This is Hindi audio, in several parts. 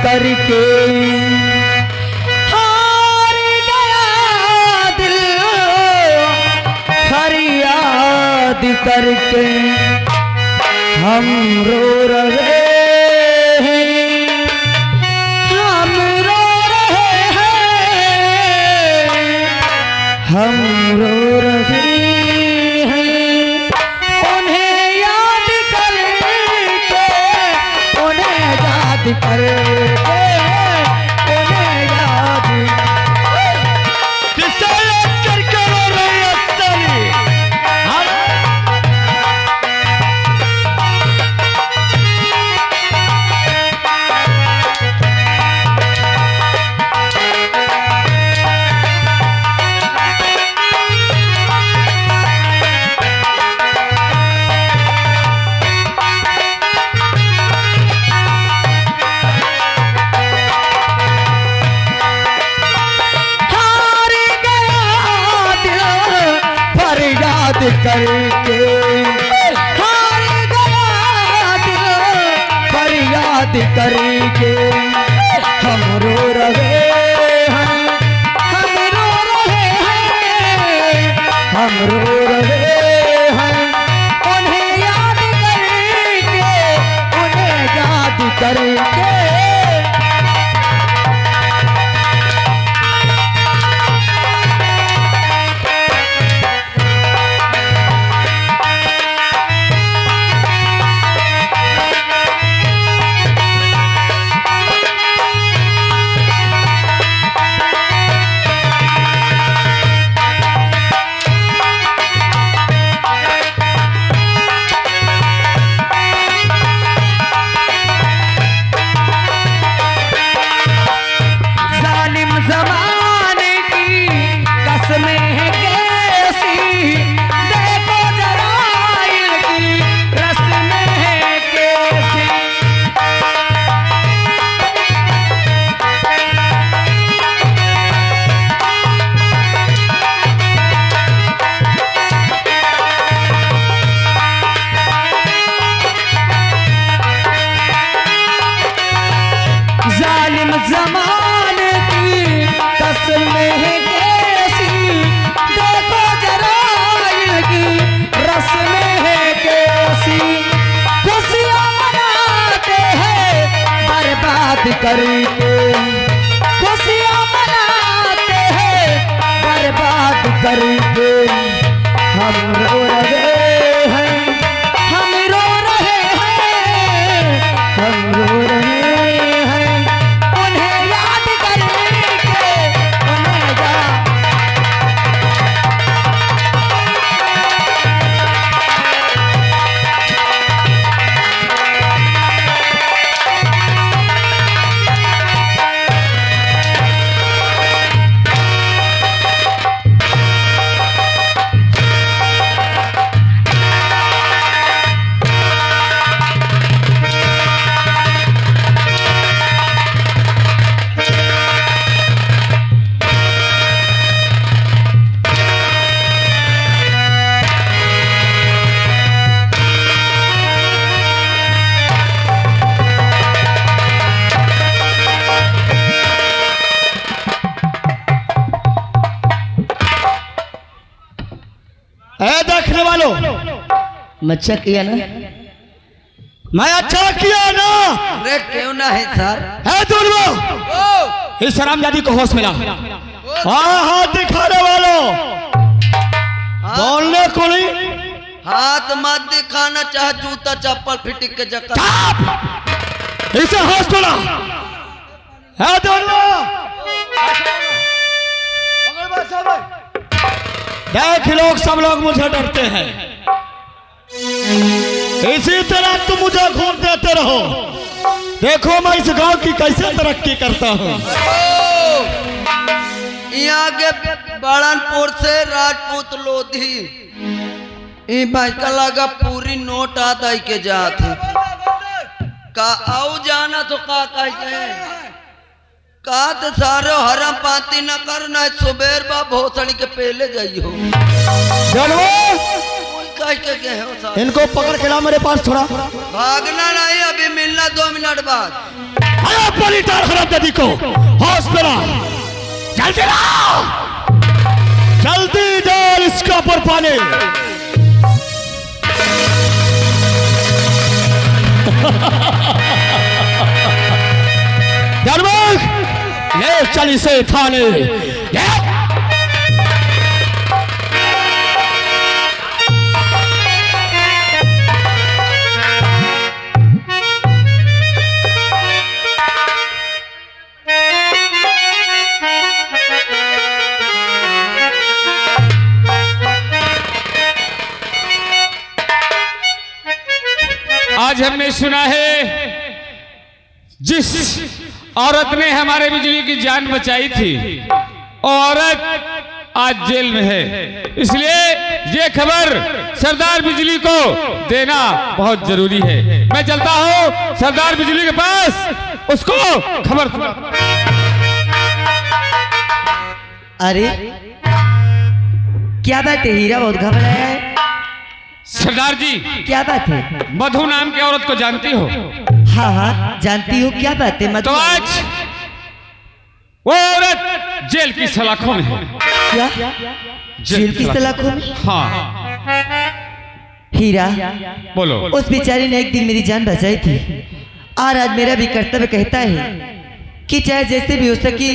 करके हार गया दिल फरियाद करके। हम रो रहे हैं, हम रो रहे हैं, हम रो रहे हैं उन्हें याद करके, उन्हें याद करके, उन्हें याद किसे याद करके रो रही है तेरी? करके हार गया दिल फरियाद करके। हम रो रहे हैं, हम रो रहे हैं, हम रो रहे हैं उन्हें याद करके, उन्हें याद करके। ज़माने की कसमें हैं कैसी, देखो जरा इनकी रस्में हैं कैसी। जालिम ज़माने कसमें हैं कैसी, देखो जरा इनकी रस्में हैं कैसी। खुशियाँ मनाते हैं बर्बाद करके, खुशियाँ मनाते हैं बर्बाद करके। हम रो रहे हैं, हम रो रहे हैं, हम रो रहे हैं उन्हें याद करके, उन्हें याद। देखने वालों, मैं अच्छा किया ना, मैं अच्छा किया ना? अरे क्यों ना है सर? है दूर इस हरामजादी को होश मिला। हाँ हाथ दिखाने वालों, बोलने को नहीं, हाथ मत दिखाना, चाहे जूता चप्पल फिटिक के जगह। इसे होश मिला है दूर। देख लोग, सब लोग मुझे डरते हैं, इसी तरह तुम मुझे घूर देते रहो। देखो मैं इस गांव की कैसे तरक्की करता हूँ। यहाँ के बड़नपुर से राजपूत लोधी का लगा पूरी नोट आदाई के जाते का आओ जाना तो का का तो सारे हरम पाती न करना, सुबेर बा भोसड़ी के पहले जाइयो। इनको पकड़ के ला मेरे पास थोड़ा। भागना नहीं, अभी मिलना मिलना 2 मिनट बाद। आया पानी डाल हरामजादी को, होश में ला, जल्दी लाओ, जल्दी डाल इसका ऊपर पानी। दरबार ले चल इसे थाने। आज हमने सुना है जिस औरत ने हमारे बिजली की जान बचाई थी, औरत आज जेल में है। इसलिए ये खबर सरदार बिजली को देना बहुत जरूरी है। मैं चलता हूँ सरदार बिजली के पास, उसको खबर। अरे क्या बात है, हीरा बहुत घबराया है। सरदार जी, क्या बात है? मधु नाम की औरत को जानती हो? हाँ हाँ जानती हूँ, क्या बात है? तो आज वो औरत जेल की सलाखों में है। क्या जेल की सलाखों में? हाँ। हीरा, बोलो। उस बेचारी ने एक दिन मेरी जान बचाई थी, और आज मेरा भी कर्तव्य कहता है कि चाहे जैसे भी हो सके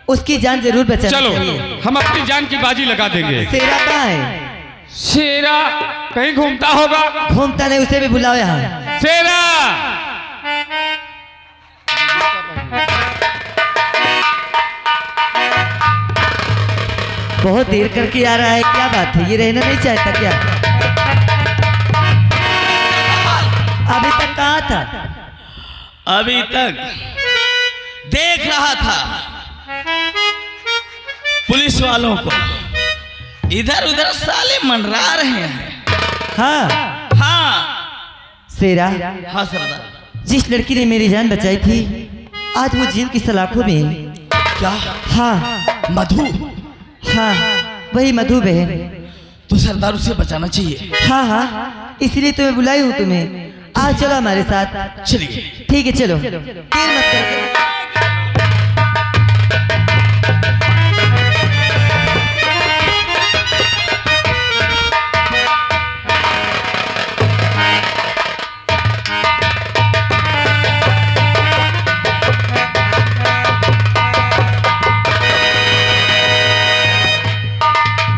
उसकी जान जरूर बचानी चलो चाहिए। हम अपनी जान की बाजी लगा देंगे। शेरा कहाँ है? शेरा कहीं घूमता होगा। घूमता नहीं, उसे भी बुलाओ यहाँ। शेरा, बहुत देर करके आ रहा है, क्या बात है? ये रहना नहीं चाहता क्या? अभी तक कहाँ था? अभी तक देख रहा था पुलिस वालों को, इधर उधर साले मंडरा रहे हैं। हाँ हाँ शेरा, हाँ सरदार। जिस लड़की ने मेरी जान बचाई थी आज वो जेल की सलाखों में है। क्या? हाँ मधु? हाँ वही मधु बहन। तो सरदार उसे बचाना चाहिए। हाँ हाँ इसलिए तो मैं बुलाई हूँ तुम्हें। आज चलो हमारे साथ। चलिए। ठीक है चलो, देर मत करो।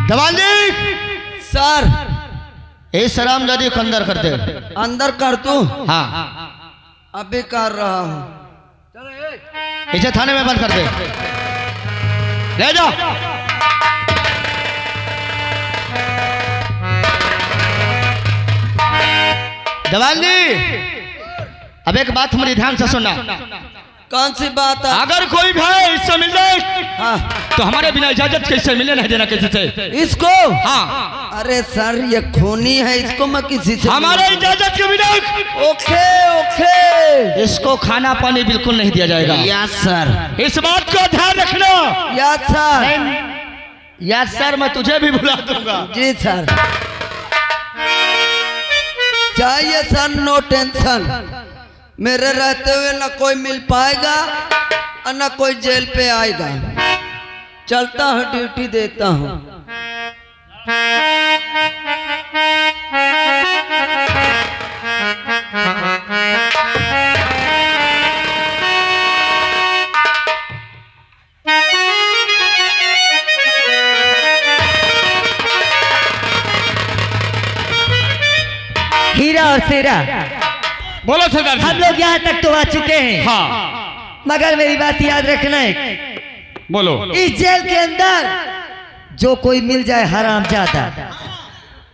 दवान जी, सर इस हरामजादी को अंदर कर दे। अंदर कर तू? हाँ, अभी कर रहा हूँ। इसे थाने में बंद कर दे, ले जाओ। दवान जी, अब एक बात हमारी ध्यान से सुनना। कौन सी बात है? अगर कोई भाई इससे मिल जाए हाँ। तो हमारे बिना इजाजत के इससे मिलने नहीं देना किसी से। इसको? हाँ। अरे सर ये खूनी है, इसको मैं किसी से हमारे इजाजत के बिना ओके ओके। इसको खाना पानी बिल्कुल नहीं दिया जाएगा। Yes sir. इस बात का ध्यान रखना। Yes sir. यस सर, मैं तुझे भी बुला दूंगा। जी सर। चाहिए सर, नो टेंशन। मेरे रहते हुए ना कोई मिल पाएगा और ना कोई जेल पे आएगा। चलता हूँ, ड्यूटी देता हूँ। हीरा और शेरा, बोलो सरदार हम जी। लोग यहाँ तक तो आ चुके हैं। हाँ मगर मेरी बात याद रखना है, बोलो। इस जेल के अंदर जो कोई मिल जाए हरामजादा,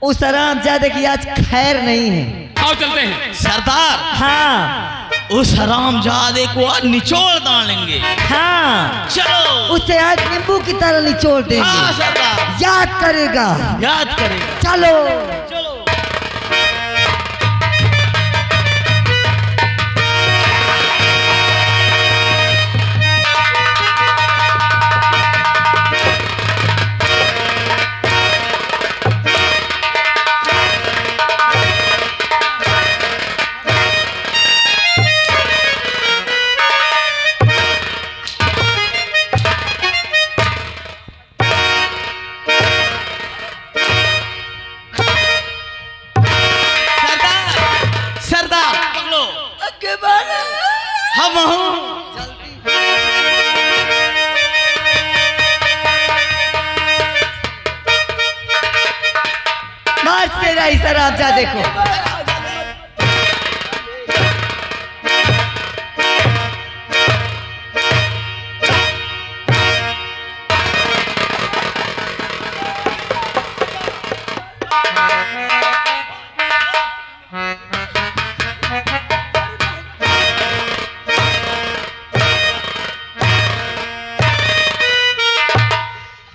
उस हरामजादे की आज खैर नहीं है। आओ चलते हैं। सरदार, हाँ उस हरामजादे को आज निचोड़ डालेंगे। हाँ चलो। उसे आज नींबू की तरह निचोड़ हाँ देंगे। सरदार, याद करेगा। याद करेगा। चलो। चलो। के बारे हम हूँ मार तेरा इस रामजादे को।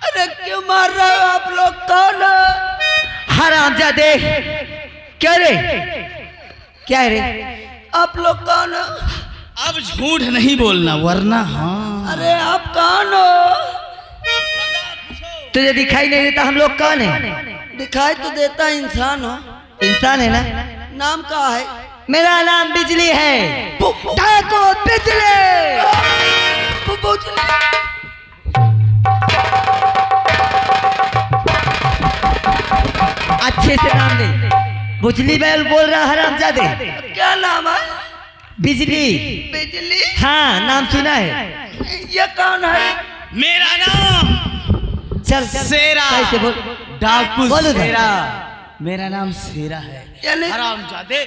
अरे क्यों मार रहे हो आप लोग? कौन हो? हरामजादे क्या रे? क्या है रे? आप लोग कौन हो? अब झूठ नहीं बोलना वरना हाँ। अरे आप कौन हो? तुझे दिखाई नहीं देता हम लोग कौन है? दिखाई तो देता इंसान हो। इंसान है ना? नाम क्या है? मेरा नाम बिजली है। डाको बिजली। अच्छे से नाम ले। बुजली बैल बोल रहा हरामजादे। क्या नाम है? बिजली। बिजली? हाँ नाम सुना है। ये कौन है? मेरा नाम चल शेरा। कैसे बोल? डाकू बोलो ना। शेरा। मेरा नाम शेरा है। यानी हरामजादे।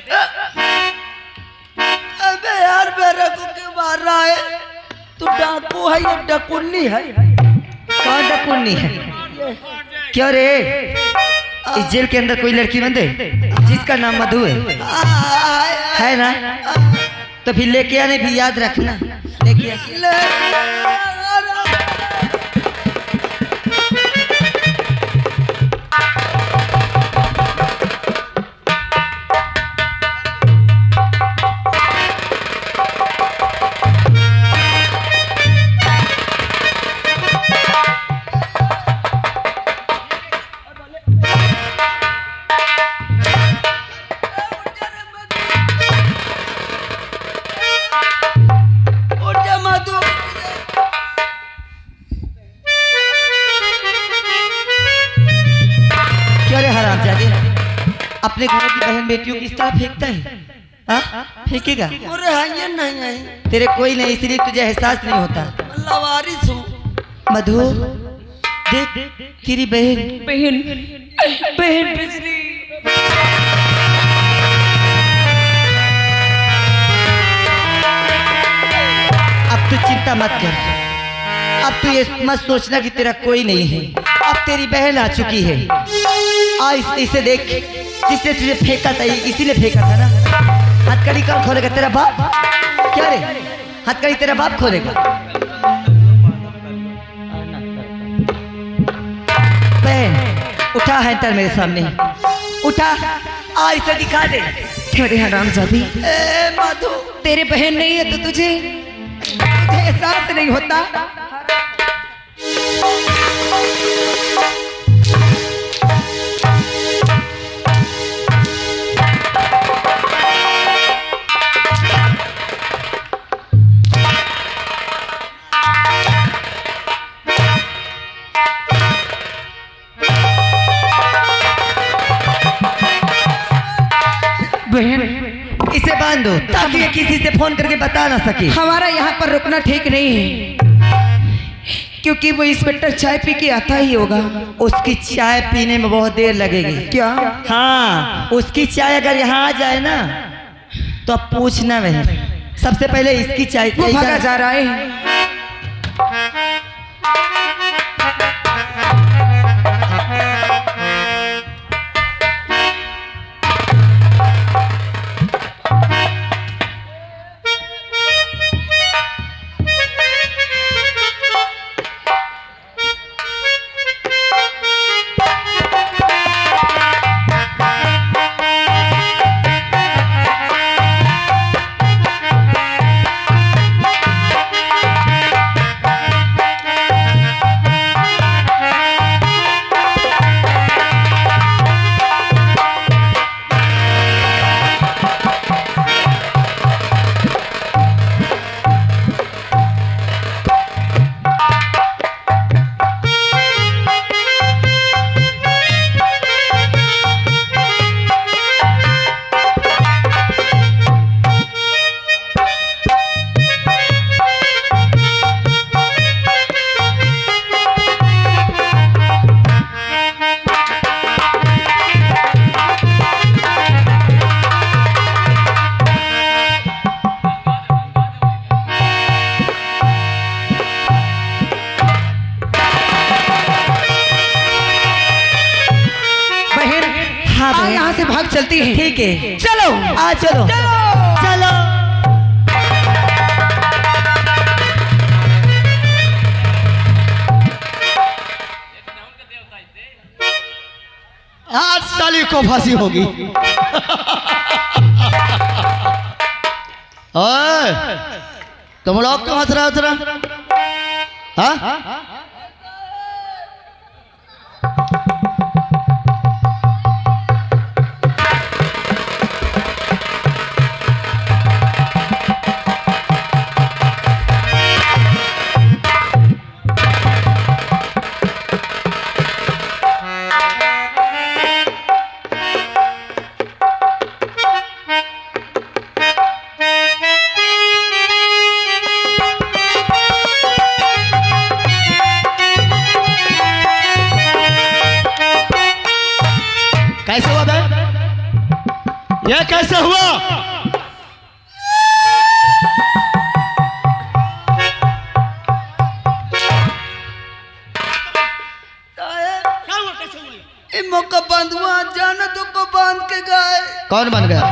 अबे यार मेरे को क्यों मार रहा है? तू डाकू है या डकुन्नी है? कौन डकुन्नी है? क्यों रे? इस जेल के अंदर कोई लड़की बंद है जिसका नाम मधु है ना? तो फिर लेके आने भी याद रखना। लेके आ। उठ जा मधु। क्यों रे हरामजादे? अपने घरों की बहन बेटियों की इस तरह फेंकता है? हाँ? फेंकेगा? अरे हाँ ये नहीं है। तेरे कोई नहीं इसलिए तुझे एहसास नहीं होता। लवारिस हूँ। मधु देख तेरी बहन। बहन बहन बिजली। अब तू चिंता मत कर। अब तू ये मत सोचना कि तेरा कोई नहीं है। अब तेरी बहन आ चुकी है। आ इसे देख जिसने तुझे फेंका था इसीलिए फेंका था ना। हथकड़ी कौन खोलेगा? तेरा बाप। क्या रे? हथकड़ी तेरा बाप खोलेगा? बहन उठा हैंटर मेरे सामने। उठा आ इसे दिखा दे। अरे हरामजादी, ए मधु तेरे बहन नहीं है तो तुझे एहसास नहीं होता? बहन इसे बांध दो ताकि ये किसी से फोन करके बता ना सके। हमारा यहाँ पर रुकना ठीक नहीं है, क्योंकि वो इंस्पेक्टर चाय पी के आता ही होगा। उसकी चाय पीने में बहुत देर लगेगी। क्या? हाँ उसकी चाय अगर यहाँ आ जाए ना तो अब पूछना नहीं। सबसे पहले इसकी चाय। वो भागा जा रहा है। लोग चलती हैं। ठीक है, चलो आ चलो चलो। आज साली को फांसी होगी। ओए, तुम लोग क्यों हंस रहे हो तेरा? हाँ? कैसे हुआ बे? ये कैसे हुआ? मौका बंधुआ जाना तो को बांध के गए। कौन बन गया?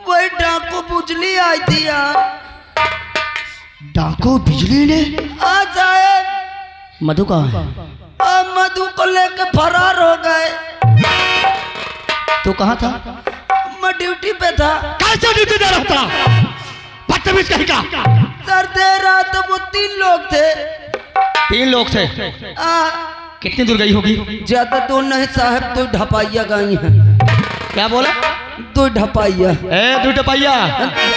वही डाकू बुझली आई थी यार। डाकू बिजली ने? हाँ साहब। मधु कहाँ है? अब मधु को लेके फरार हो गए। तू कहाँ था? मैं ड्यूटी पे था। कैसे ड्यूटी दे रहा था? बदतमीज कहीं का। सर दे रहा तो वो 3 लोग थे। 3 लोग थे। कितनी दूर गई होगी? ज्यादा दूर नहीं साहब, 2 ढपाइया गई हैं। क्या बोला? 2 ढपाइया। 2 टपैया?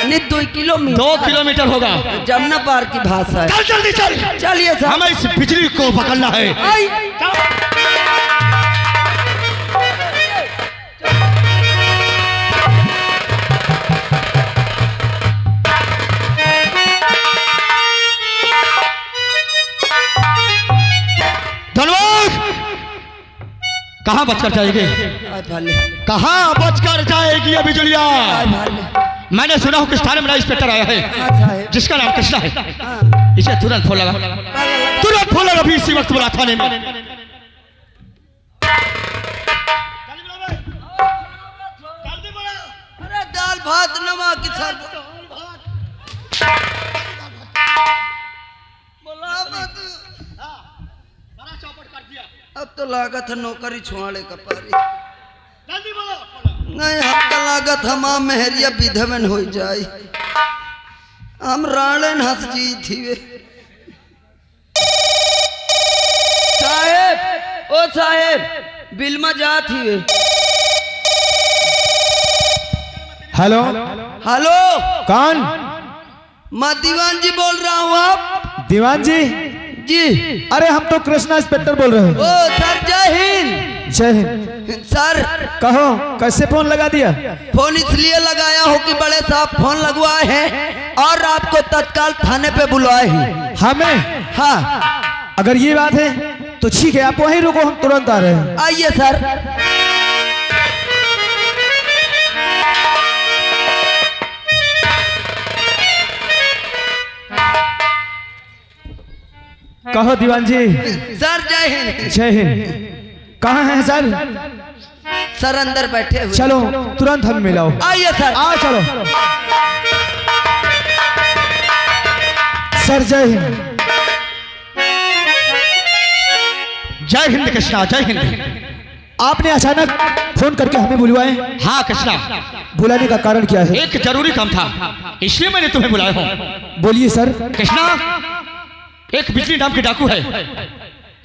नहीं 2 किलोमीटर। 2 किलोमीटर होगा। जमुना पार की भाषा है। चल जल्दी चल। चलिए साहब। हमें इस बिजली को पकड़ना है। आई। कहाँ बचकर जाएगी? कहाँ बचकर जाएगी ये बिजलिया? मैंने सुना हूँ किस थाने में नया इंस्पेक्टर आया है जिसका नाम कृष्णा है। इसे तुरंत फोन लगा, तुरंत फोन लगा। अभी इसी वक्त बुला थाने में। अरे दाल भात नमक की सर। अब तो लागत है नौकरी छुआड़े का पारी। नहीं हमका लागत हम मेहरिया विधवन हो जाए। हम राणन हंस जी थी वे। साहेब, ओ साहेब, बिल्मा जा थी वे। हेलो हेलो, कौन? मैं दीवान जी बोल रहा हूँ। आप? दीवान जी? जी। अरे हम तो कृष्णा इंस्पेक्टर बोल रहे हैं। ओ सर जय हिंद। जय हिंद। सर कहो कैसे फोन लगा दिया? फोन इसलिए लगाया हो कि बड़े साहब फोन लगवाए हैं और आपको तत्काल थाने पे बुलाए हैं। हमें? हाँ। अगर ये बात है तो ठीक है, आप वहीं रुको, हम तुरंत आ रहे हैं। आइए सर। कहो दीवान जी। सर जय हिंद। जय हिंद। कहाँ हैं सर? सर अंदर बैठे हुए। चलो तुरंत हम मिलाओ। आइए सर। आ चलो। सर जय हिंद। जय हिंद कृष्णा, जय हिंद। आपने अचानक फोन करके हमें बुलवाए? हाँ कृष्णा, बुलाने का कारण क्या है? एक जरूरी काम था, इसलिए मैंने तुम्हें बुलाया हूँ। बोलिए सर। कृष्णा, एक बिजली नाम की डाकू है।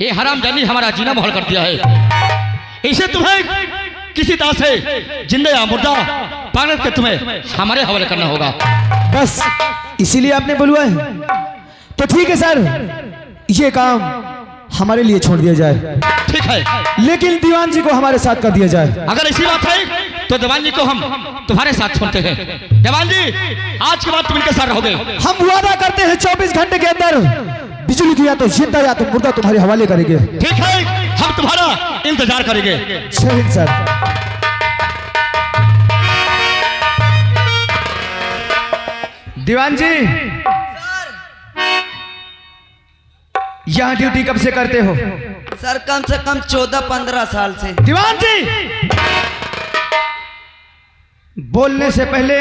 ये हरामजानी हमारा जीना महल कर दिया है। इसे तुम्हें किसी तरह से जिंदा या मुर्दा पागल के तुम्हें हमारे हवाले करना होगा। बस इसीलिए आपने बुलवाए? तो ठीक है सर, ये काम हमारे लिए छोड़ दिया जाए। ठीक है, लेकिन दीवान जी को हमारे साथ कर दिया जाए। अगर ऐसी बात है तो दीवान जी को हम तुम्हारे साथ छोड़ते हैं। दीवान जी, आज के बाद तुम इनके साथ रहोगे। हम वादा करते हैं 24 घंटे के अंदर बिजली की या तो जिंदा या तो मुर्दा तुम्हारे हवाले करेंगे। ठीक है, हम तुम्हारा इंतजार करेंगे। जय हिंद सर। दीवान जी, यहाँ ड्यूटी कब से करते हो? सर कम से कम 14-15 साल से। दीवान जी, बोलने से पहले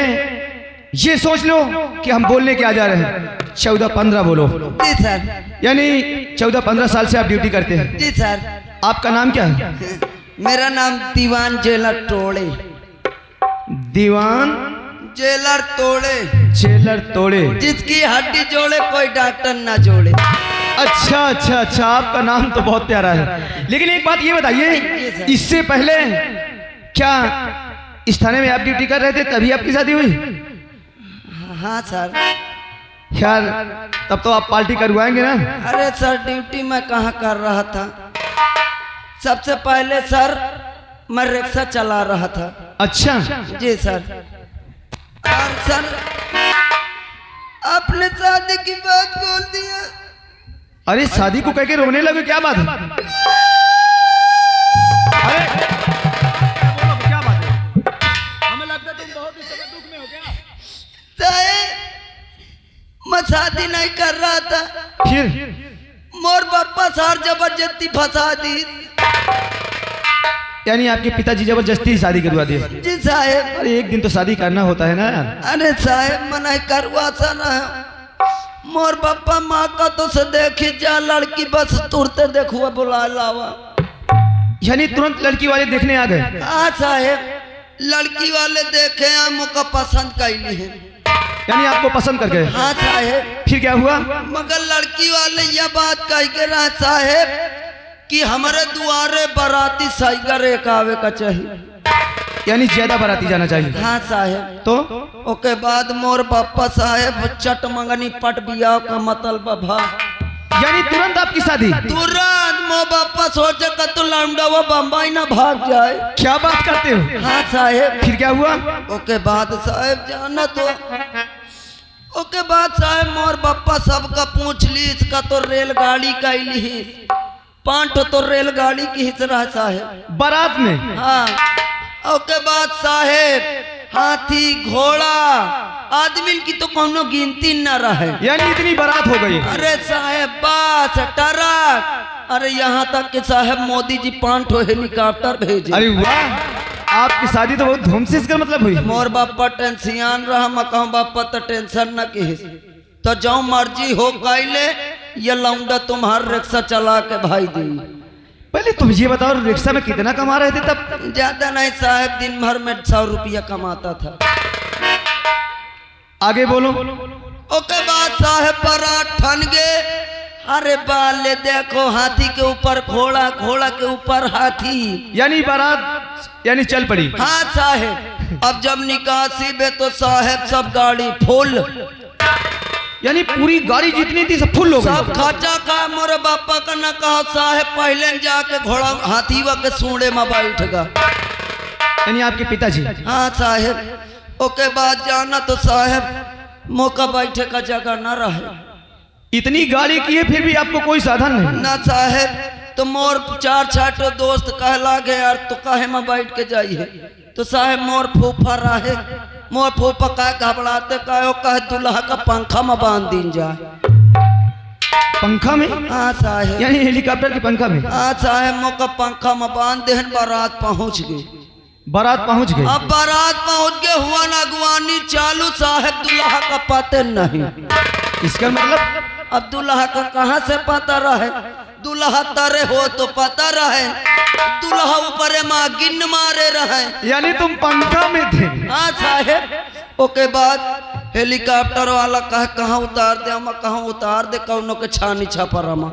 ये सोच लो कि हम बोलने क्या जा रहे हैं। 14-15 बोलो। जी सर। यानी 14-15 साल से आप ड्यूटी करते हैं। जी सर। आपका नाम क्या है? मेरा नाम दीवान जेलर तोड़े। दीवान जेलर तोड़े। जेलर तोड़े। जिसकी हड्डी जोड़े कोई डॉक्टर ना जोड़े। अच्छा अच्छा अच्छा, आपका नाम तो बहुत प्यारा है। लेकिन एक बात ये बताइए, इससे पहले क्या इस थाने में आप ड्यूटी कर रहे थे तभी आपकी शादी हुई? हाँ सर। यार तब तो आप पार्टी करवाएंगे ना? अरे सर ड्यूटी मैं कहाँ कर रहा था। सबसे पहले सर मैं रिक्शा चला रहा था। अच्छा जी सर। और सर आपने शादी की बात बोल दिया। अरे शादी को कह के रोने लगे, क्या बात है? अरे क्या बात है? हमें लगता है तुम बहुत इस समय दुख में हो क्या? साहब मैं शादी नहीं कर रहा था, फिर मोर पापा सार जबरदस्ती फंसा दी। यानी आपके पिताजी जबरदस्ती शादी करवा दिए? जी साहब। अरे एक दिन तो शादी करना होता है ना यार। अरे साहब मैं नहीं करवा सा ना, मोर पापा माँ का तो से देखी जा लड़की बस तुरते देखुआ बुला लावा। यानी तुरंत लड़की वाले देखने आ गए? हाँ साहब लड़की वाले देखे हैं, मुझको पसंद कैली है। यानी आपको पसंद कर गए? हाँ साहब। फिर क्या हुआ? मगर लड़की वाले यह बात कह के रहा साहब कि हमारे दुआरे बाराती साइगर एक आवे का चाहिए। यानी ज्यादा बाराती जाना चाहिए? हाँ साहब। तो ओके बाद मोर पापा साहब चट मंगनी पट बिया का मतलब भा। यानी तुरंत आपकी शादी? तुरंत मो पापा सोचे का तो लौंडा वो बम्बई ना भाग जाए। क्या बात करते हो? हाँ साहब। फिर क्या हुआ? ओके बाद साहब जाना तो ओके बाद साहब मोर पापा सबका पूछ ली, इसका तो रेलगाड़ी का ही 5 तो रेलगाड़ी की हिस्सा रहा साहब बारात में? हाँ। ओके बाद साहेब हाथी घोड़ा आदमी की तो कोनो गिनती न रहे। यानी इतनी बारात हो गई? अरे साहेब बस ट्रक, अरे यहाँ तक कि साहेब मोदी जी 5 हेलीकॉप्टर भेजे। अरे वाह, आपकी शादी तो बहुत धूम से इसका मतलब हुई। मोर बापा टेंशन रहा, मैं कहूँ बापा तो टेंशन न की तो जो मर्जी हो कैले, ये लौंडा तुम्हार रिक्शा चला के भाई दी। पहले तुम ये बताओ रिक्शा में कितना कमा रहे थे तब? ज्यादा नहीं साहब, दिन भर में 100 रुपया कमाता था। आगे बोलो। ओके बाद साहब बारात ठन गए। अरे बाले देखो हाथी के ऊपर घोड़ा, घोड़ा के ऊपर हाथी। यानी बारात यानी चल पड़ी? हाँ साहब। अब जब निकासी बे तो साहब सब गाड़ी फुल, यानी पूरी गाड़ी जितनी थी सब फुल हो गई? सब खचा का। मोरे बापा का न कहा साहब पहले जाके घोड़ा हाथीवा के सूंडे में बैठ गा। यानी आपके पिताजी? हाँ साहब। ओके बाद जाना तो साहब मौका बैठे का जगह न रहे। इतनी गाड़ी की है फिर भी आपको कोई साधन नहीं? ना साहब। तो मोर 4-6 दोस्त कहला गए यार तो काहे में बैठ के जाइए, तो साहब मोर फूफा रहे, मोर फूफा का घबराते कहो कह दूल्हा का पंखा में बांध दिन जाए। पंखा में? हाँ साहब। यानी हेलीकॉप्टर के पंखा में? हाँ साहब मौका पंखा में बांध देहन, बारात पहुंच गई। बारात पहुंच गई? अब बारात पहुंच गए, हुआ ना अगवानी चालू साहब, दूल्हा का पता नहीं। इसका मतलब? अब दूल्हा का कहाँ से पता रहे, दूल्हा तरे हो तो पता रहे, दूल्हा ऊपर माँ गिन मारे रहे। यानी तुम पंखा में थे? हाँ साहेब। ओके बाद हेलीकॉप्टर वाला कहे कहाँ उतार दे, हम कहाँ उतार दे, कौनों के छानी छापा रमा।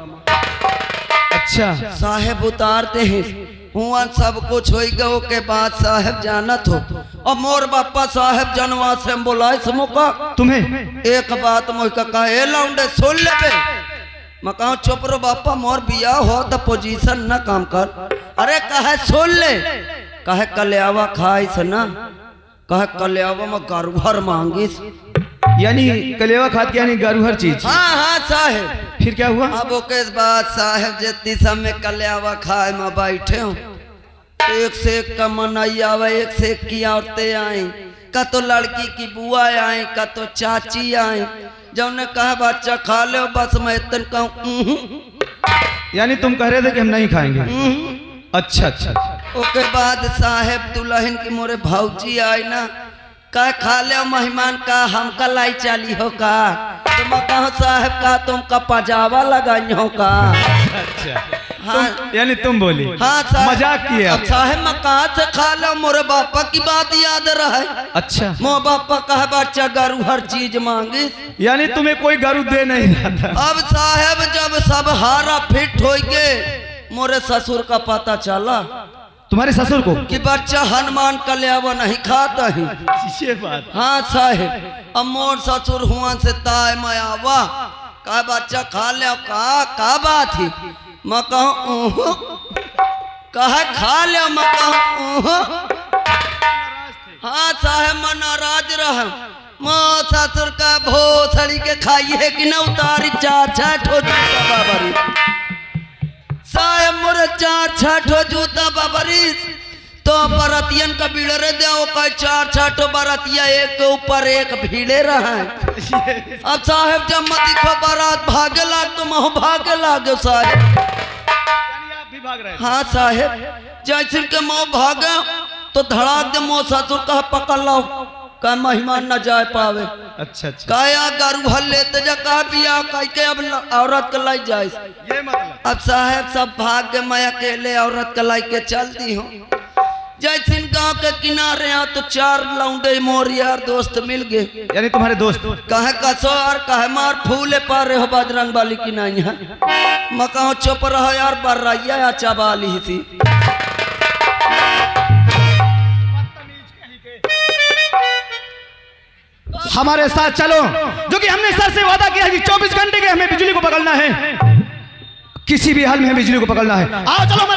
अच्छा साहेब उतारते हैं, हुआ सब कुछ हो गयो के बाद साहेब जाना तो अब मोर बापा साहेब जनवा से बोलाए समोका तुम्हें? एक बात मोका कहे लौंडे सुन ले बे। मैं कहूँ चुप रो बापा, मोर बिया हो तो पोजीशन न काम कर। अरे कहे सुन ले, कहे कल्यावा खाइस ना, कहे कल्यावा में गरुहर मांगिस। यानी कलेवा खाद के यानी गारू हर चीज? हाँ हाँ साहेब। फिर क्या हुआ? अब ओके बाद साहेब जितनी समय कल्यावा खाए में बैठे हो, एक से एक का मनाई आवे, एक से एक की औरतें आई, का तो लड़की की बुआ आई, का तो चाची आई, जब ने कहा बच्चा खा लो बस मैं इतन कहूँ। यानी तुम कह रहे थे कि हम नहीं खाएंगे? अच्छा अच्छा। ओके बाद साहेब दुल्हन की मोरे भौजी आई ना, का खा ले मेहमान का हमका लाई चाली हो का तुम कहो साहब का तुमका पजावा लगाई हो का। अच्छा हाँ यानी तुम बोली हाँ साहब मजाक किए आप। साहब मैं कहाँ से खा लो मोरे बापा की बात याद रहे। अच्छा मो बापा कहा बच्चा गारू हर चीज मांगे यानी तुम्हें कोई गारू दे नहीं रहा था। अब साहब जब सब हारा फिट हो गए मोरे ससुर का पता चला तुम्हारे ससुर को कि बच्चा हनुमान कल्यावा नहीं खाता है। ये बात हाँ साहेब अब मोर ससुर हुआ से ताय मयावा का बच्चा खा ले का बात है मैं कहूँ कहा खा ले मैं कहूँ हाँ साहेब मैं नाराज रहा मो ससुर का भोसड़ी के खाइए कि न उतारी 4-6 ठो जूता बाबरी साहेब मोरे 4-6 ठो जूता बाबरी तो बरातियन का बिड़रे दे का 4-6 ठो बरातिया एक के ऊपर एक भीड़े रहा। अब साहेब जब मत दिखो बारात भागे लाग तो महो भागे लागे साहेब। हाँ साहेब जैसे के मोह भागे तो धड़ाक दे मोह ससुर कहा पकड़ लो का मेहमान न जा पावे। अच्छा अच्छा काया गारू हल लेते जा कहा बिया कह के अब औरत के लाई जाए ये मतलब अब साहेब सब भाग गए मैं अकेले औरत के लाई के चलती हूँ। जैसे गांव के किनारे यहाँ तो 4 लौंडे मोर यार दोस्त मिल गए यानी तुम्हारे दोस्त कहे कसो यार कहे मार फूले पा रहे हो बजरंग वाली की नहीं है मैं कहूँ चुप रहो यार बर्राइया या चबाली थी। हमारे साथ चलो जो कि हमने सर से वादा किया है कि 24 घंटे के हमें बिजली को पकड़ना है किसी भी हाल में हमें बिजली को पकड़ना है। आओ चलो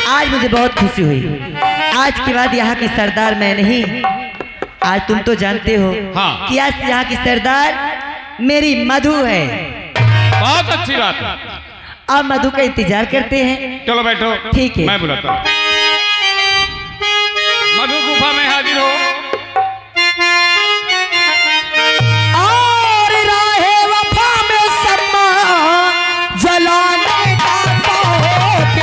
आज मुझे बहुत खुशी हुई। आज के बाद यहाँ की सरदार मैं नहीं, आज तुम तो जानते हो हाँ। कि आज यहाँ की सरदार मेरी मधु है। बहुत अच्छी बात है। अब मधु का इंतजार करते हैं। चलो बैठो ठीक है। मैं बुलाता हूँ। मधु गुफा में हाजिर हो। और राहे वफा में सम्मा जलाने का शौक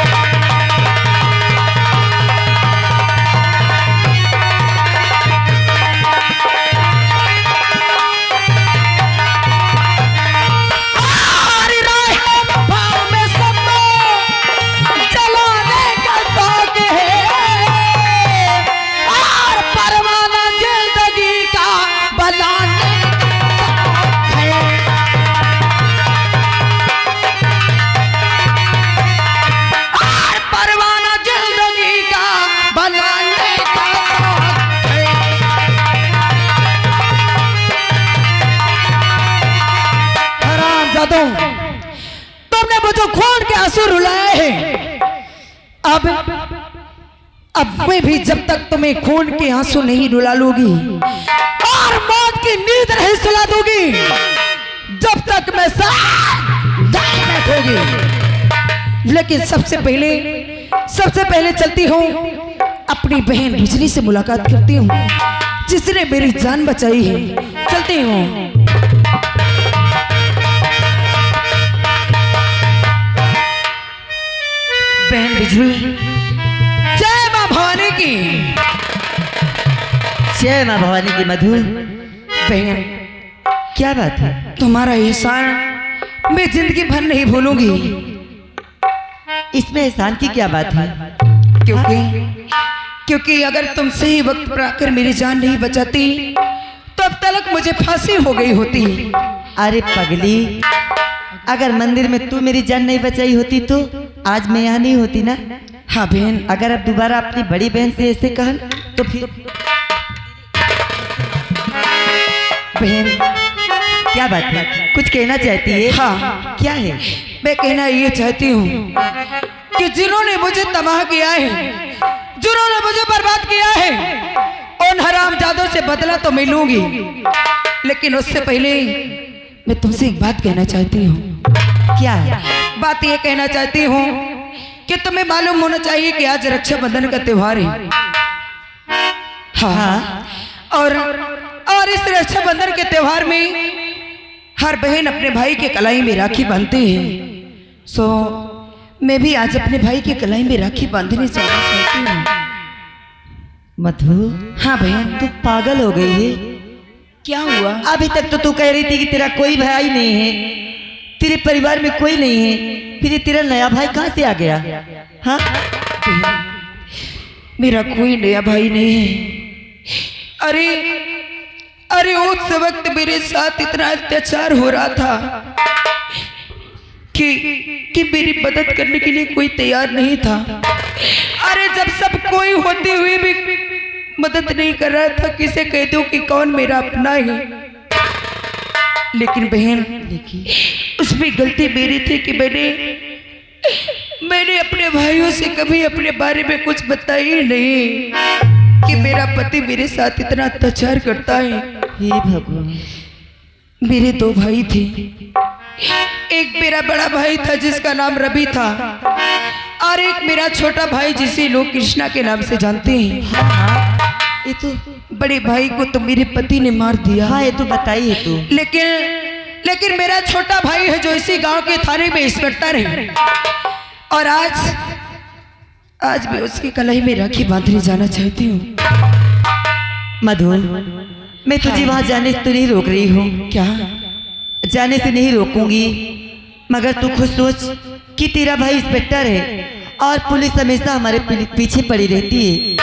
तुमने मुझे खून के आंसू रुलाए हैं। अब मैं भी जब तक तुम्हें खून के आंसू नहीं रुला लूंगी और मौत की नींद नहीं सुला दूंगी जब तक मैं बैठोगी। लेकिन सबसे पहले चलती हूँ अपनी बहन बिजली से मुलाकात करती हूँ जिसने मेरी जान बचाई है। चलती हूँ। बहन बिजली, जय मां भवानी की। जय मां भवानी की मधु। बहन क्या बात है? तुम्हारा एहसान मैं जिंदगी भर नहीं भूलूंगी। इसमें एहसान की क्या बात है? क्योंकि अगर तुम सही वक्त पर आकर मेरी जान नहीं बचाती तो अब तक मुझे फांसी हो गई होती। अरे पगली, अगर मंदिर में तू मेरी जान नहीं बचाई होती तो आज मैं यहाँ नहीं होती ना। हाँ बहन, अगर अब दोबारा अपनी बड़ी बहन से ऐसे कहन तो फिर बहन क्या बात है? कुछ कहना चाहती है? हाँ। क्या है? मैं कहना ये चाहती हूँ कि जिन्होंने मुझे तबाह किया है, जिन्होंने मुझे बर्बाद किया है, उन हरामजादों से बदला तो मैं लूंगी, लेकिन उससे पहले मैं तुमसे एक बात कहना चाहती हूँ। क्या है? बात ये कहना चाहती हूँ कि तुम्हें मालूम होना चाहिए कि आज रक्षाबंधन का त्योहार है। हाँ, और इस रक्षाबंधन के त्योहार में हर बहन अपने भाई के कलाई में राखी बांधती है। सो मैं भी आज अपने भाई के कलाई में राखी बांधने जाना चाहती हूँ। मधु, हाँ बहन। तू पागल हो गई है। क्या हुआ? अभी तक तो तू कह रही थी कि तेरा कोई भाई नहीं है, तेरे परिवार में कोई नहीं है, फिर ये तेरा नया भाई कहाँ से आ गया? हाँ, मेरा कोई नया भाई नहीं है। अरे उस वक्त मेरे साथ इतना अत्याचार हो रहा था कि मेरी मदद करने के लिए कोई तैयार नहीं था। अरे जब सब कोई होते हुए भी मदद नहीं कर रहा था, किसे कह दूं कि कौन मेरा अपना है। लेकिन बहन, उसमें गलती मेरी थी कि मैंने अपने भाइयों से कभी अपने बारे में कुछ बताया ही नहीं कि मेरा पति मेरे साथ इतना अत्याचार करता है। हे भगवान। मेरे दो भाई थे। एक मेरा बड़ा भाई था जिसका नाम रवि था, और एक मेरा छोटा भाई जिसे लोग कृष्णा के नाम से जानते हैं। ये तो बड़े भाई को तो मेरे पति ने मार दिया। हाँ, ये तो बताइए तू। लेकिन मेरा छोटा भाई है जो इसी गांव के थाने में इंस्पेक्टर है, और आज मैं उसकी कलाई में राखी बांधने जाना चाहती हूँ। मधु, मैं तुझे वहां जाने से तो नहीं रोक रही हूँ। क्या? जाने से नहीं रोकूंगी, मगर तू खुद सोच कि तेरा भाई इंस्पेक्टर है और पुलिस हमेशा हमारे पीछे पड़ी रहती है।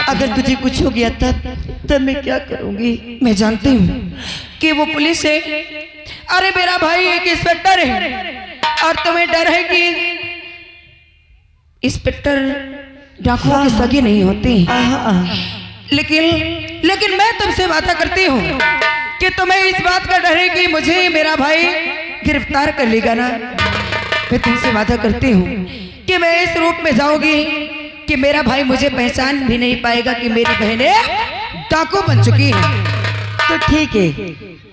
अगर तुझे कुछ हो गया तब मैं क्या करूंगी? मैं जानती हूँ कि वो पुलिस है। अरे मेरा भाई एक इंस्पेक्टर है, और तुम्हें डर है कि इंस्पेक्टर डाकुओं के सगे नहीं होते। लेकिन मैं तुमसे वादा करती हूँ कि तुम्हें इस बात का डर है कि मुझे मेरा भाई गिरफ्तार कर लेगा ना। मैं तुमसे वादा करती हूँ कि मैं इस रूप में जाऊंगी कि मेरा भाई मुझे पहचान भी नहीं पाएगा कि मेरी बहनें डाकू बन चुकी हैं। तो ठीक है,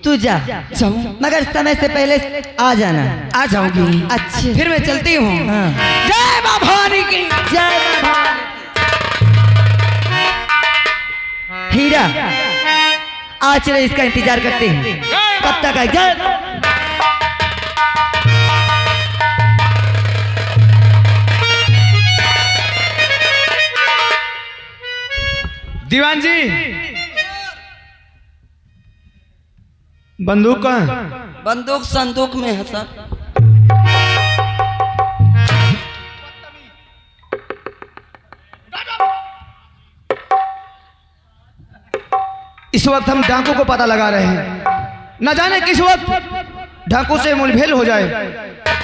तू जा, जाऊं? मगर समय से पहले आ जाना। आ जाऊंगी। अच्छा, फिर मैं चलती हूँ। हाँ। जय मां भवानी की। जय मां भवानी। हीरा, आज चलो इसका इंतजार करते हैं। कब तक आए? जय दीवान जी, बंदूक कहाँ है? बंदूक संदूक में है सर। इस वक्त हम डाकू को पता लगा रहे हैं, न जाने किस वक्त डाकू से मुठभेड़ हो जाए,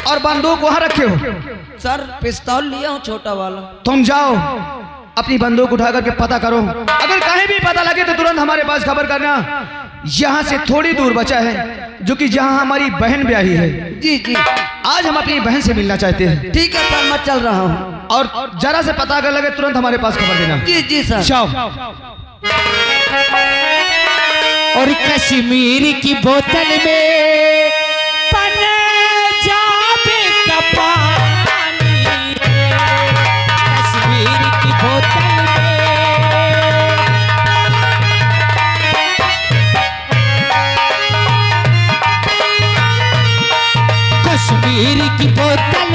और बंदूक वहां रखे हो। सर पिस्तौल लिया हूँ छोटा वाला। तुम जाओ, अपनी बंदूक उठा करके पता करो। अगर कहीं भी पता लगे तो तुरंत हमारे पास खबर करना। यहाँ से थोड़ी दूर बचा है जो कि जहाँ हमारी बहन ब्याही है। जी जी, आज हम अपनी बहन से मिलना चाहते हैं। ठीक है सर, मैं चल रहा हूँ। और जरा से पता अगर लगे तुरंत हमारे पास खबर देना। जी जी सर। जाओ। और कश्मीर की बोतल में पंजाब का पानी, कश्मीर की बोतल में, कश्मीर की बोतल